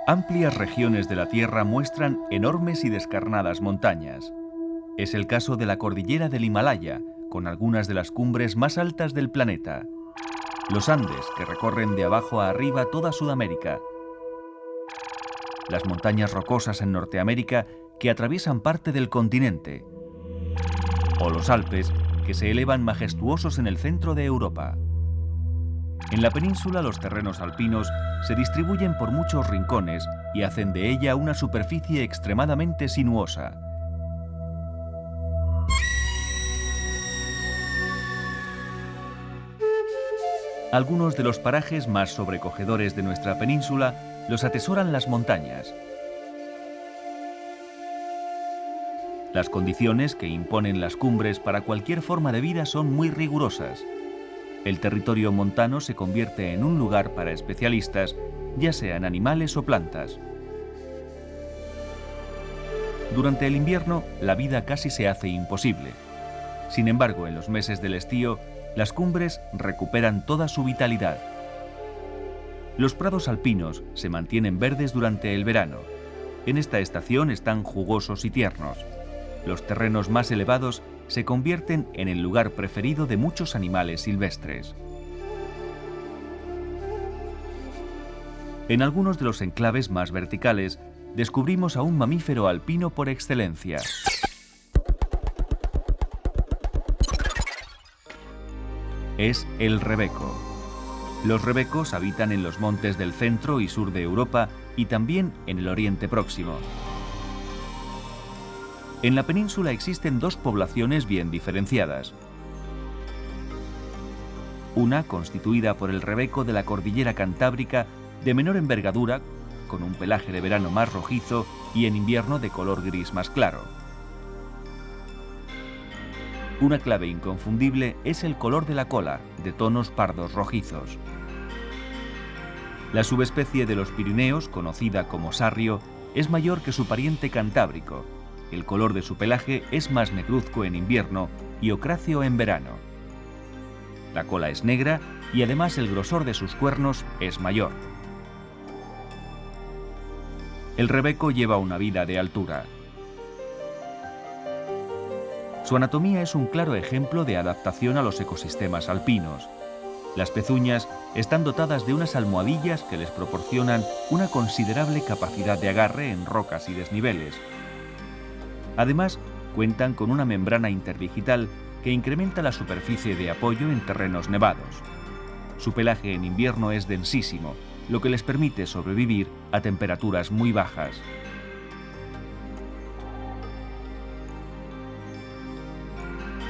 Amplias regiones de la Tierra muestran enormes y descarnadas montañas. Es el caso de la cordillera del Himalaya, con algunas de las cumbres más altas del planeta. Los Andes, que recorren de abajo a arriba toda Sudamérica. Las montañas rocosas en Norteamérica, que atraviesan parte del continente. O los Alpes, que se elevan majestuosos en el centro de Europa. En la península los terrenos alpinos se distribuyen por muchos rincones y hacen de ella una superficie extremadamente sinuosa. Algunos de los parajes más sobrecogedores de nuestra península los atesoran las montañas. Las condiciones que imponen las cumbres para cualquier forma de vida son muy rigurosas. El territorio montano se convierte en un lugar para especialistas, ya sean animales o plantas. Durante el invierno, la vida casi se hace imposible. Sin embargo, en los meses del estío, las cumbres recuperan toda su vitalidad. Los prados alpinos se mantienen verdes durante el verano. En esta estación están jugosos y tiernos. Los terrenos más elevados se convierten en el lugar preferido de muchos animales silvestres. En algunos de los enclaves más verticales, descubrimos a un mamífero alpino por excelencia. Es el rebeco. Los rebecos habitan en los montes del centro y sur de Europa y también en el Oriente Próximo. En la península existen dos poblaciones bien diferenciadas. Una constituida por el rebeco de la cordillera cantábrica, de menor envergadura, con un pelaje de verano más rojizo y en invierno de color gris más claro. Una clave inconfundible es el color de la cola, de tonos pardos rojizos. La subespecie de los Pirineos, conocida como sarrio, es mayor que su pariente cantábrico. El color de su pelaje es más negruzco en invierno y ocráceo en verano. La cola es negra y además el grosor de sus cuernos es mayor. El rebeco lleva una vida de altura. Su anatomía es un claro ejemplo de adaptación a los ecosistemas alpinos. Las pezuñas están dotadas de unas almohadillas que les proporcionan una considerable capacidad de agarre en rocas y desniveles. Además, cuentan con una membrana interdigital que incrementa la superficie de apoyo en terrenos nevados. Su pelaje en invierno es densísimo, lo que les permite sobrevivir a temperaturas muy bajas.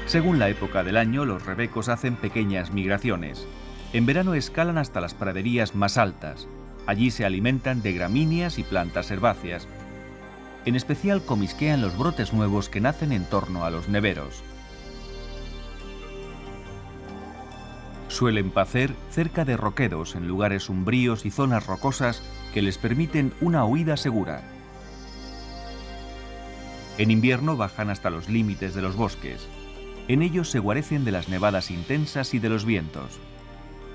Según la época del año, los rebecos hacen pequeñas migraciones. En verano escalan hasta las praderías más altas. Allí se alimentan de gramíneas y plantas herbáceas. En especial comisquean los brotes nuevos que nacen en torno a los neveros. Suelen pacer cerca de roquedos en lugares umbríos y zonas rocosas que les permiten una huida segura. En invierno bajan hasta los límites de los bosques. En ellos se guarecen de las nevadas intensas y de los vientos.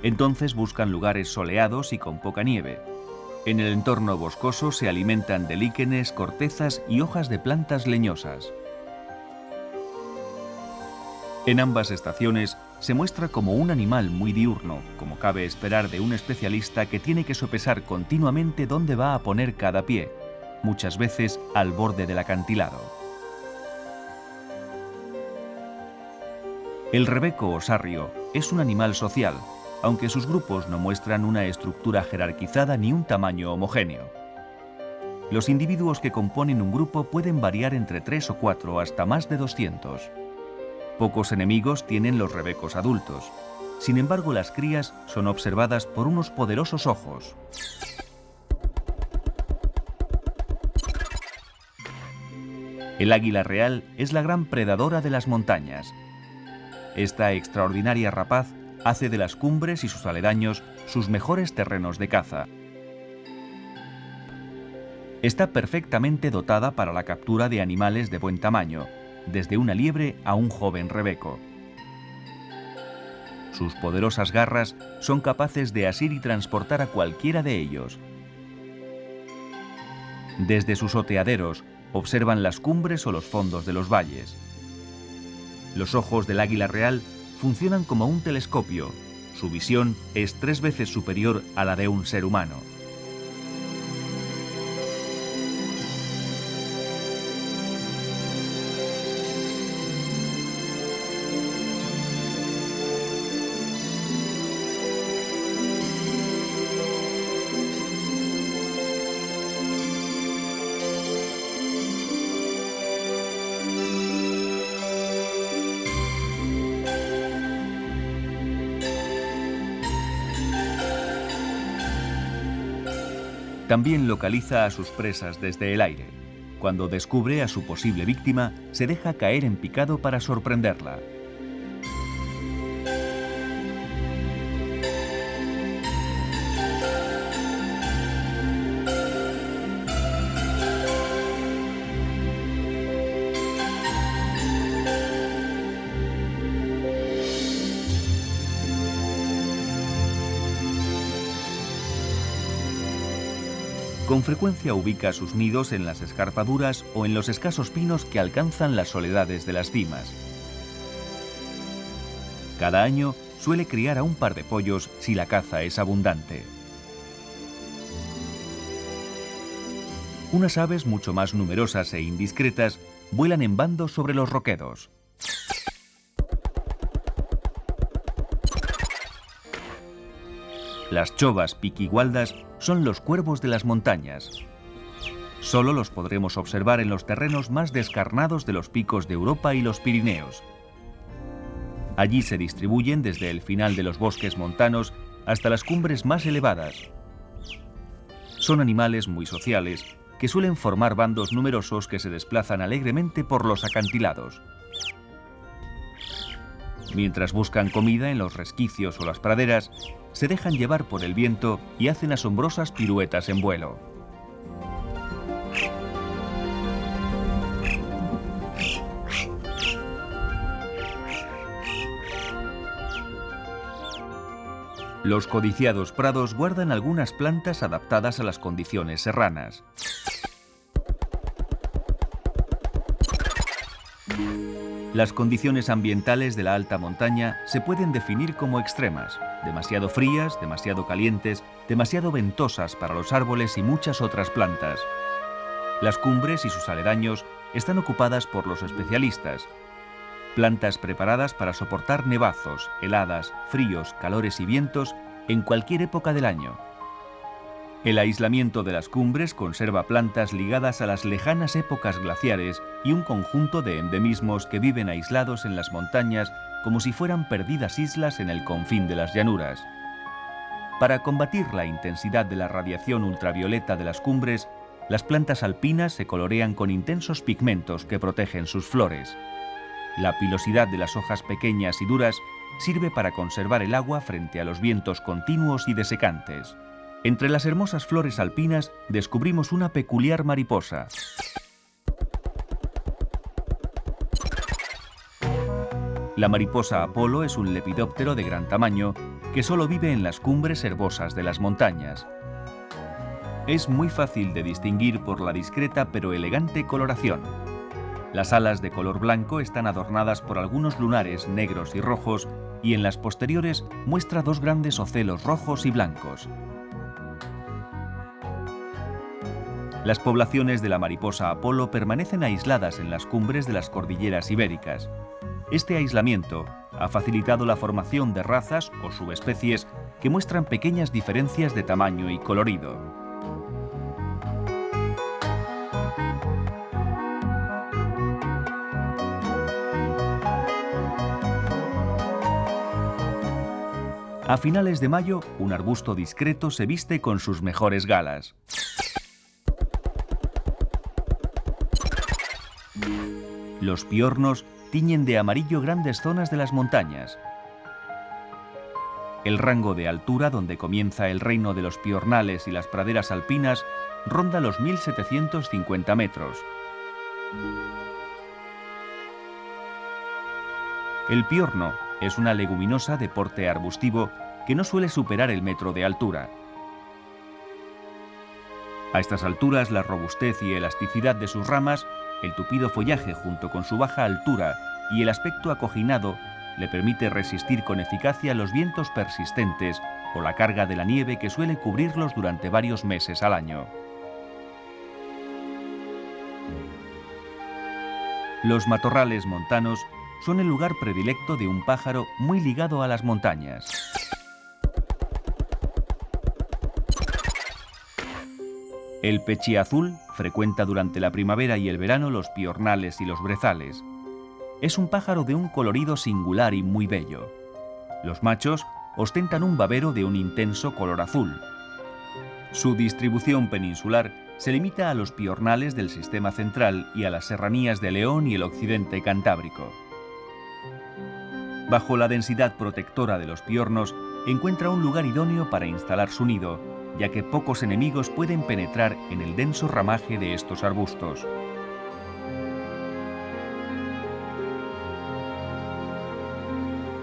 Entonces buscan lugares soleados y con poca nieve. En el entorno boscoso se alimentan de líquenes, cortezas y hojas de plantas leñosas. En ambas estaciones se muestra como un animal muy diurno, como cabe esperar de un especialista que tiene que sopesar continuamente dónde va a poner cada pie, muchas veces al borde del acantilado. El rebeco o sarrio es un animal social, aunque sus grupos no muestran una estructura jerarquizada ni un tamaño homogéneo. Los individuos que componen un grupo pueden variar entre 3 o 4 hasta más de 200. Pocos enemigos tienen los rebecos adultos. Sin embargo, las crías son observadas por unos poderosos ojos. El águila real es la gran predadora de las montañas. Esta extraordinaria rapaz hace de las cumbres y sus aledaños sus mejores terrenos de caza. Está perfectamente dotada para la captura de animales de buen tamaño, desde una liebre a un joven rebeco. Sus poderosas garras son capaces de asir y transportar a cualquiera de ellos. Desde sus oteaderos observan las cumbres o los fondos de los valles. Los ojos del águila real funcionan como un telescopio. Su visión es 3 veces superior a la de un ser humano. También localiza a sus presas desde el aire. Cuando descubre a su posible víctima, se deja caer en picado para sorprenderla. Con frecuencia ubica sus nidos en las escarpaduras o en los escasos pinos que alcanzan las soledades de las cimas. Cada año suele criar a un par de pollos si la caza es abundante. Unas aves mucho más numerosas e indiscretas vuelan en bandos sobre los roquedos. Las chovas piquigualdas son los cuervos de las montañas. Solo los podremos observar en los terrenos más descarnados de los picos de Europa y los Pirineos. Allí se distribuyen desde el final de los bosques montanos hasta las cumbres más elevadas. Son animales muy sociales que suelen formar bandos numerosos que se desplazan alegremente por los acantilados. Mientras buscan comida en los resquicios o las praderas, se dejan llevar por el viento y hacen asombrosas piruetas en vuelo. Los codiciados prados guardan algunas plantas adaptadas a las condiciones serranas. Las condiciones ambientales de la alta montaña se pueden definir como extremas: demasiado frías, demasiado calientes, demasiado ventosas para los árboles y muchas otras plantas. Las cumbres y sus aledaños están ocupadas por los especialistas. Plantas preparadas para soportar nevazos, heladas, fríos, calores y vientos en cualquier época del año. El aislamiento de las cumbres conserva plantas ligadas a las lejanas épocas glaciares y un conjunto de endemismos que viven aislados en las montañas como si fueran perdidas islas en el confín de las llanuras. Para combatir la intensidad de la radiación ultravioleta de las cumbres, las plantas alpinas se colorean con intensos pigmentos que protegen sus flores. La pilosidad de las hojas pequeñas y duras sirve para conservar el agua frente a los vientos continuos y desecantes. Entre las hermosas flores alpinas descubrimos una peculiar mariposa. La mariposa Apolo es un lepidóptero de gran tamaño que solo vive en las cumbres herbosas de las montañas. Es muy fácil de distinguir por la discreta pero elegante coloración. Las alas de color blanco están adornadas por algunos lunares negros y rojos y en las posteriores muestra 2 grandes ocelos rojos y blancos. Las poblaciones de la mariposa Apolo permanecen aisladas en las cumbres de las cordilleras ibéricas. Este aislamiento ha facilitado la formación de razas o subespecies que muestran pequeñas diferencias de tamaño y colorido. A finales de mayo, un arbusto discreto se viste con sus mejores galas. Los piornos tiñen de amarillo grandes zonas de las montañas. El rango de altura donde comienza el reino de los piornales y las praderas alpinas ronda los 1750 metros. El piorno es una leguminosa de porte arbustivo que no suele superar el metro de altura. A estas alturas, la robustez y elasticidad de sus ramas, el tupido follaje junto con su baja altura y el aspecto acoginado le permite resistir con eficacia los vientos persistentes o la carga de la nieve que suele cubrirlos durante varios meses al año. Los matorrales montanos son el lugar predilecto de un pájaro muy ligado a las montañas. El pechiazul frecuenta durante la primavera y el verano los piornales y los brezales. Es un pájaro de un colorido singular y muy bello. Los machos ostentan un babero de un intenso color azul. Su distribución peninsular se limita a los piornales del sistema central y a las serranías de León y el occidente cantábrico. Bajo la densidad protectora de los piornos, encuentra un lugar idóneo para instalar su nido, ya que pocos enemigos pueden penetrar en el denso ramaje de estos arbustos.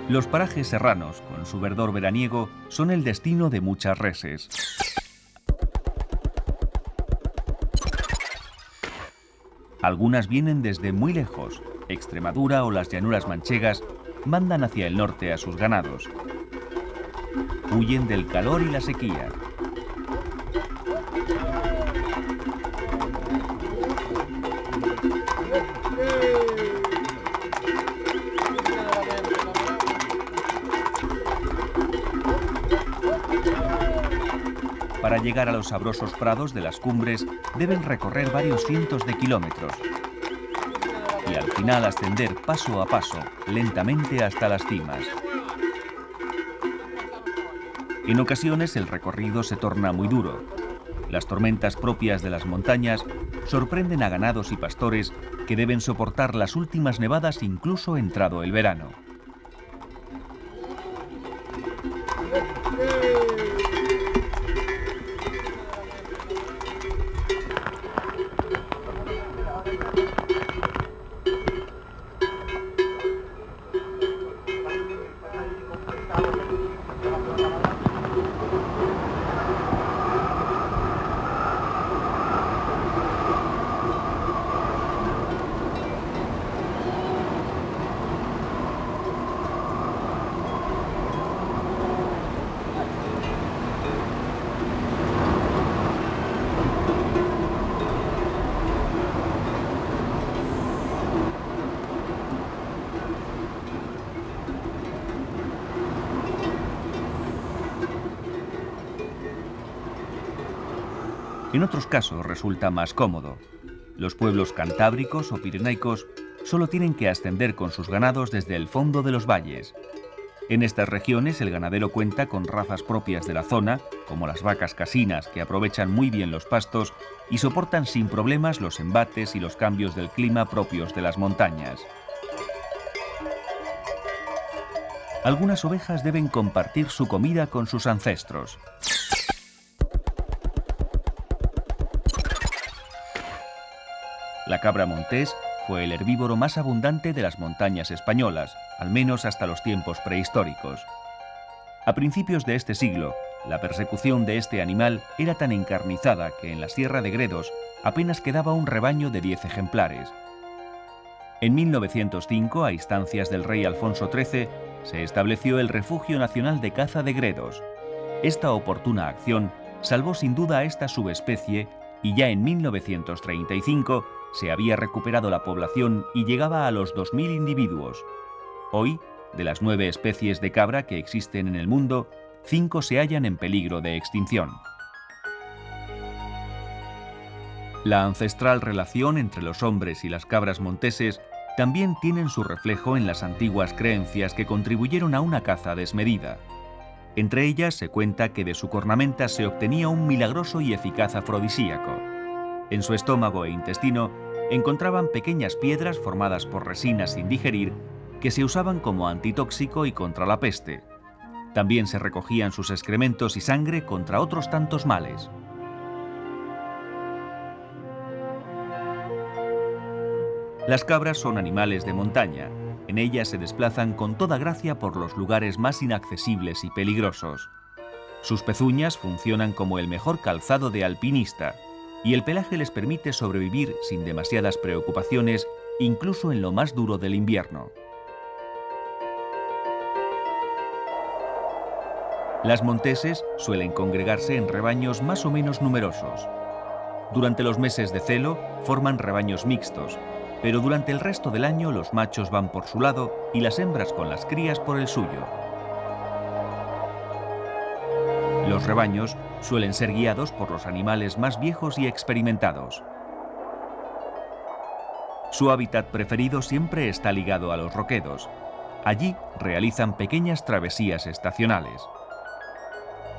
Los parajes serranos, con su verdor veraniego, son el destino de muchas reses. Algunas vienen desde muy lejos. Extremadura o las llanuras manchegas mandan hacia el norte a sus ganados. Huyen del calor y la sequía. Para llegar a los sabrosos prados de las cumbres deben recorrer varios cientos de kilómetros y al final ascender paso a paso, lentamente hasta las cimas. En ocasiones el recorrido se torna muy duro. Las tormentas propias de las montañas sorprenden a ganados y pastores que deben soportar las últimas nevadas incluso entrado el verano. En otros casos resulta más cómodo. Los pueblos cantábricos o pirenaicos solo tienen que ascender con sus ganados desde el fondo de los valles. En estas regiones el ganadero cuenta con razas propias de la zona, como las vacas casinas, que aprovechan muy bien los pastos y soportan sin problemas los embates y los cambios del clima propios de las montañas. Algunas ovejas deben compartir su comida con sus ancestros. La cabra montés fue el herbívoro más abundante de las montañas españolas, al menos hasta los tiempos prehistóricos. A principios de este siglo, la persecución de este animal era tan encarnizada que en la Sierra de Gredos apenas quedaba un rebaño de 10 ejemplares. En 1905, a instancias del rey Alfonso XIII, se estableció el Refugio Nacional de Caza de Gredos. Esta oportuna acción salvó sin duda a esta subespecie y ya en 1935 se había recuperado la población y llegaba a los 2000 individuos. Hoy, de las 9 especies de cabra que existen en el mundo, 5 se hallan en peligro de extinción. La ancestral relación entre los hombres y las cabras monteses también tienen su reflejo en las antiguas creencias que contribuyeron a una caza desmedida. Entre ellas se cuenta que de su cornamenta se obtenía un milagroso y eficaz afrodisíaco. En su estómago e intestino encontraban pequeñas piedras formadas por resinas sin digerir que se usaban como antitóxico y contra la peste. También se recogían sus excrementos y sangre contra otros tantos males. Las cabras son animales de montaña. En ellas se desplazan con toda gracia por los lugares más inaccesibles y peligrosos. Sus pezuñas funcionan como el mejor calzado de alpinista. y el pelaje les permite sobrevivir sin demasiadas preocupaciones, incluso en lo más duro del invierno. Las monteses suelen congregarse en rebaños más o menos numerosos. Durante los meses de celo forman rebaños mixtos, pero durante el resto del año los machos van por su lado y las hembras con las crías por el suyo. Los rebaños suelen ser guiados por los animales más viejos y experimentados. Su hábitat preferido siempre está ligado a los roquedos. Allí realizan pequeñas travesías estacionales.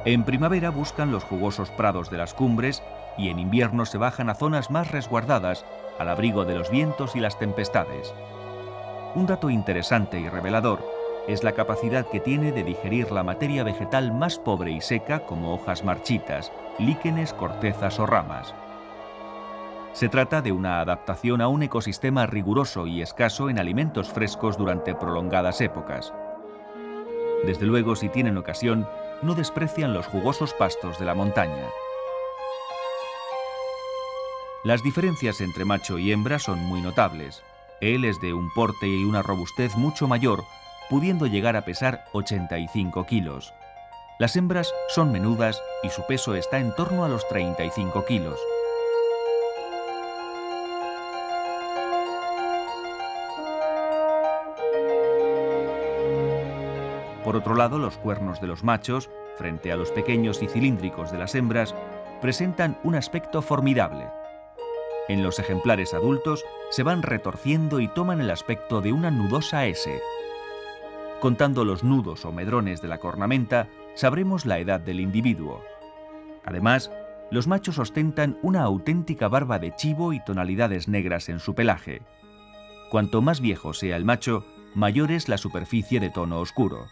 En primavera buscan los jugosos prados de las cumbres y en invierno se bajan a zonas más resguardadas, al abrigo de los vientos y las tempestades. Un dato interesante y revelador es la capacidad que tiene de digerir la materia vegetal más pobre y seca, como hojas marchitas, líquenes, cortezas o ramas. Se trata de una adaptación a un ecosistema riguroso y escaso en alimentos frescos durante prolongadas épocas. Desde luego, si tienen ocasión, no desprecian los jugosos pastos de la montaña. Las diferencias entre macho y hembra son muy notables. Él es de un porte y una robustez mucho mayor, pudiendo llegar a pesar 85 kilos. Las hembras son menudas y su peso está en torno a los 35 kilos. Por otro lado, los cuernos de los machos, frente a los pequeños y cilíndricos de las hembras, presentan un aspecto formidable. En los ejemplares adultos se van retorciendo y toman el aspecto de una nudosa S. Contando los nudos o medrones de la cornamenta, sabremos la edad del individuo. Además, los machos ostentan una auténtica barba de chivo y tonalidades negras en su pelaje. Cuanto más viejo sea el macho, mayor es la superficie de tono oscuro.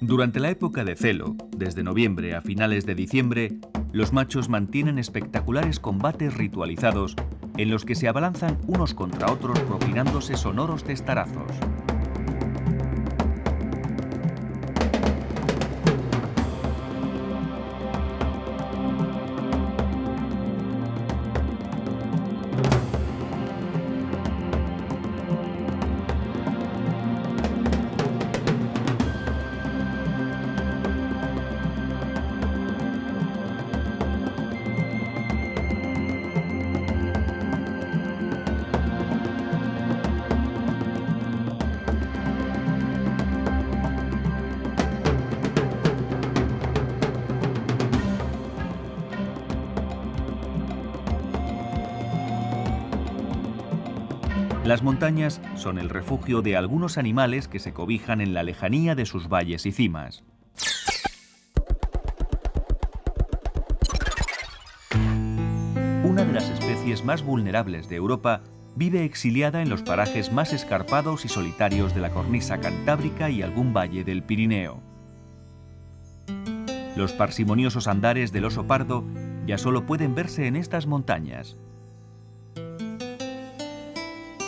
Durante la época de celo, desde noviembre a finales de diciembre, los machos mantienen espectaculares combates ritualizados en los que se abalanzan unos contra otros propinándose sonoros testarazos. Las montañas son el refugio de algunos animales que se cobijan en la lejanía de sus valles y cimas. Una de las especies más vulnerables de Europa vive exiliada en los parajes más escarpados y solitarios de la cornisa cantábrica y algún valle del Pirineo. Los parsimoniosos andares del oso pardo ya solo pueden verse en estas montañas.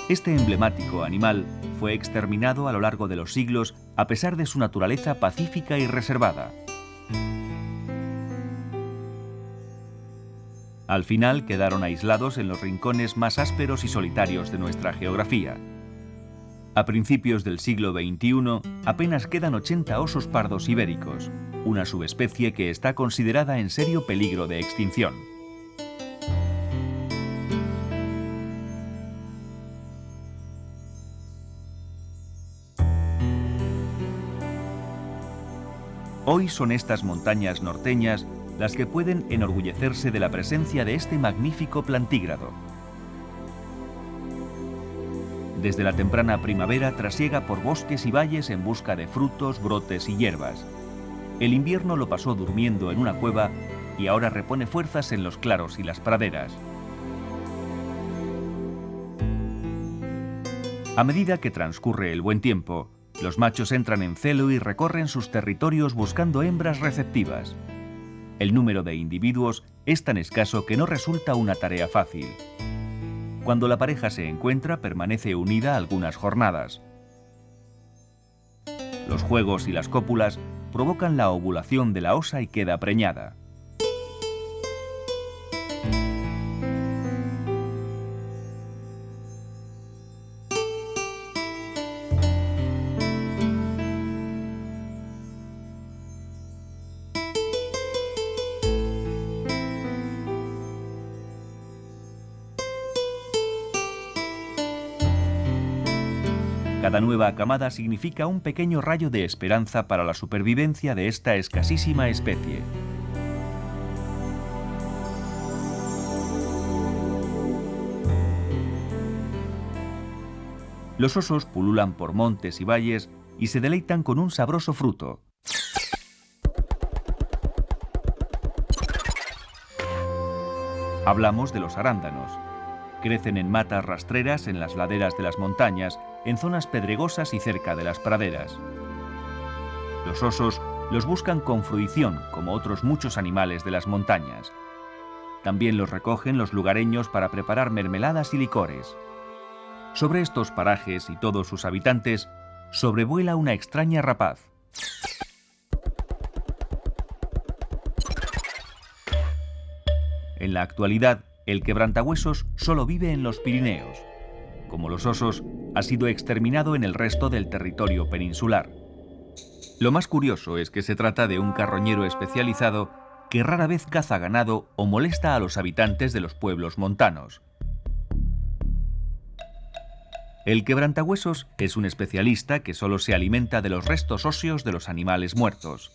Este emblemático animal fue exterminado a lo largo de los siglos a pesar de su naturaleza pacífica y reservada. Al final quedaron aislados en los rincones más ásperos y solitarios de nuestra geografía. A principios del siglo XXI apenas quedan 80 osos pardos ibéricos, una subespecie que está considerada en serio peligro de extinción. Hoy son estas montañas norteñas las que pueden enorgullecerse de la presencia de este magnífico plantígrado. Desde la temprana primavera trasiega por bosques y valles en busca de frutos, brotes y hierbas. El invierno lo pasó durmiendo en una cueva y ahora repone fuerzas en los claros y las praderas. A medida que transcurre el buen tiempo, los machos entran en celo y recorren sus territorios buscando hembras receptivas. El número de individuos es tan escaso que no resulta una tarea fácil. Cuando la pareja se encuentra, permanece unida algunas jornadas. Los juegos y las cópulas provocan la ovulación de la osa y queda preñada. Cada nueva camada significa un pequeño rayo de esperanza para la supervivencia de esta escasísima especie. Los osos pululan por montes y valles y se deleitan con un sabroso fruto. Hablamos de los arándanos. Crecen en matas rastreras en las laderas de las montañas, en zonas pedregosas y cerca de las praderas. Los osos los buscan con fruición, como otros muchos animales de las montañas. También los recogen los lugareños para preparar mermeladas y licores. Sobre estos parajes y todos sus habitantes, sobrevuela una extraña rapaz. En la actualidad, el quebrantahuesos solo vive en los Pirineos. Como los osos, ha sido exterminado en el resto del territorio peninsular. Lo más curioso es que se trata de un carroñero especializado que rara vez caza ganado o molesta a los habitantes de los pueblos montanos. El quebrantahuesos es un especialista que solo se alimenta de los restos óseos de los animales muertos.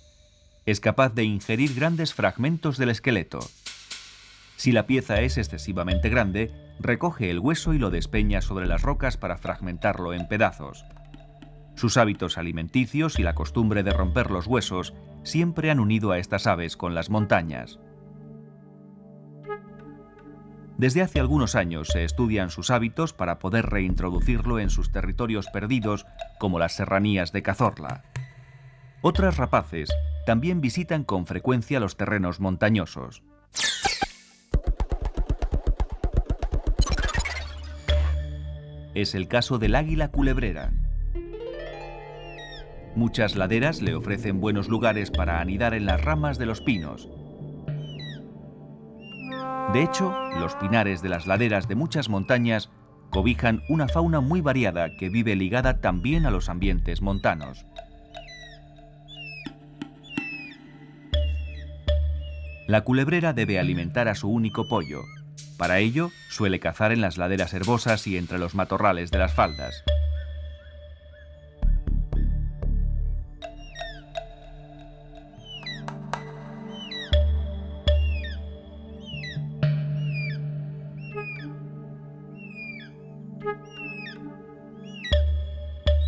Es capaz de ingerir grandes fragmentos del esqueleto. Si la pieza es excesivamente grande, recoge el hueso y lo despeña sobre las rocas para fragmentarlo en pedazos. Sus hábitos alimenticios y la costumbre de romper los huesos siempre han unido a estas aves con las montañas. Desde hace algunos años se estudian sus hábitos para poder reintroducirlo en sus territorios perdidos, como las serranías de Cazorla. Otras rapaces también visitan con frecuencia los terrenos montañosos. Es el caso del águila culebrera. Muchas laderas le ofrecen buenos lugares para anidar en las ramas de los pinos. De hecho, los pinares de las laderas de muchas montañas cobijan una fauna muy variada que vive ligada también a los ambientes montanos. La culebrera debe alimentar a su único pollo. Para ello, suele cazar en las laderas herbosas y entre los matorrales de las faldas.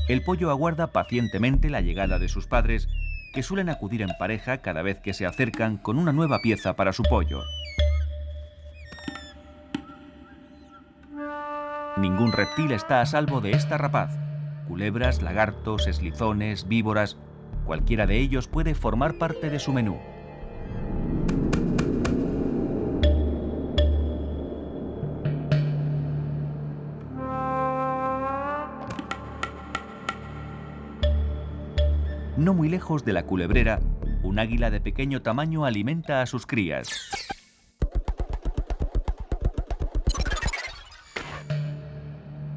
El pollo aguarda pacientemente la llegada de sus padres, que suelen acudir en pareja cada vez que se acercan con una nueva pieza para su pollo. Ningún reptil está a salvo de esta rapaz. Culebras, lagartos, eslizones, víboras, cualquiera de ellos puede formar parte de su menú. No muy lejos de la culebrera, un águila de pequeño tamaño alimenta a sus crías.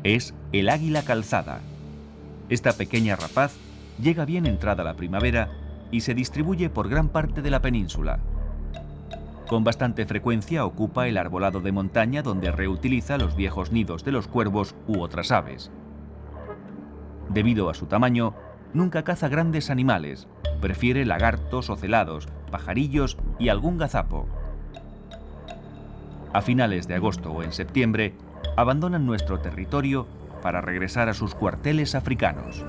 Es el águila calzada. Esta pequeña rapaz llega bien entrada la primavera y se distribuye por gran parte de la península. Con bastante frecuencia ocupa el arbolado de montaña donde reutiliza los viejos nidos de los cuervos u otras aves. Debido a su tamaño, nunca caza grandes animales, prefiere lagartos, ocelados, pajarillos y algún gazapo. A finales de agosto o en septiembre, abandonan nuestro territorio para regresar a sus cuarteles africanos.